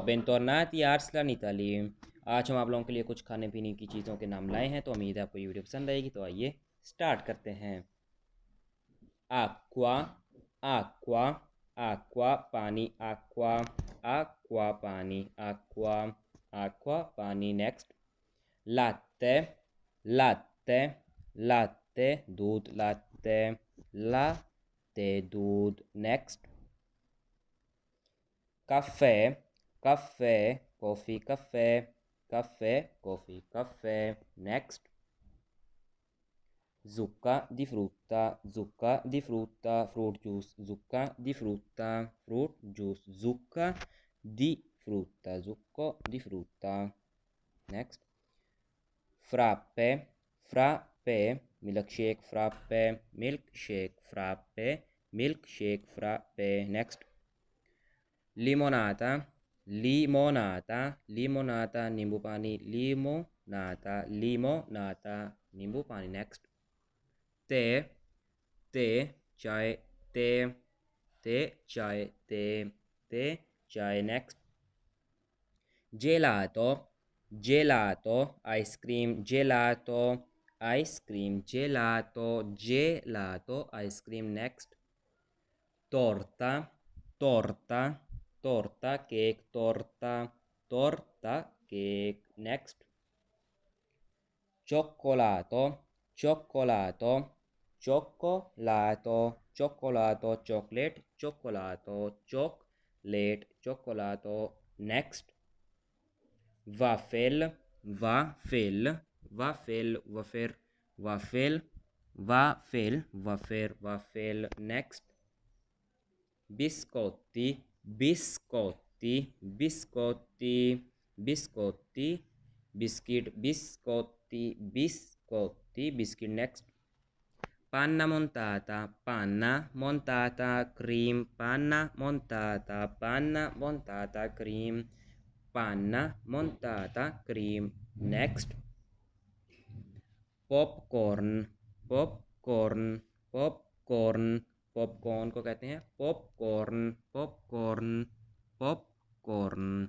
bentornati a Arslan Italy। आज हम आप लोगों के लिए कुछ खाने पीने की चीज़ों के नाम लाए हैं, तो उम्मीद है आपको ये वीडियो पसंद आएगी। तो आइए स्टार्ट करते हैं। acqua, acqua, acqua, पानी, acqua, acqua, पानी, acqua, acqua, पानी। नेक्स्ट, latte, latte, latte, दूध, latte, latte, दूध। Next, caffè, caffè, coffee, caffè, caffè, coffee, caffè. Next, zucca di frutta, zucca di frutta, fruit juice, zucca di frutta, fruit juice, zucca di frutta, zucco di frutta. Next, frappe, frappe, milkshake, frappe, milkshake, frappe, milkshake, frappe. Next, limonata, limonata, limonata, नींबू पानी, limonata, limonata, नींबू पानी। Next, ते, ते, चाय, ते, ते, चाय, ते, ते, चाय। Next, gelato, gelato, ice cream, gelato, ice cream, gelato, gelato, ice cream. Next, torta, torta, torta, cake, torta, torta, cake. Next, cioccolato, cioccolato, cioccolato, cioccolato, chocolate, cioccolato, chocolate, cioccolato. Next, waffle, waffle, waffle, wafer, waffle, waffle, wafer, waffle. Next, biscotti, biscotti, biscotti, biscotti, biscuit, biscotti, biscotti, biscuit. Next, panna montata, panna montata, cream, panna montata, panna montata, cream, panna montata, cream. Next, popcorn, popcorn, popcorn, popcorn को कहते हैं popcorn, popcorn, popcorn.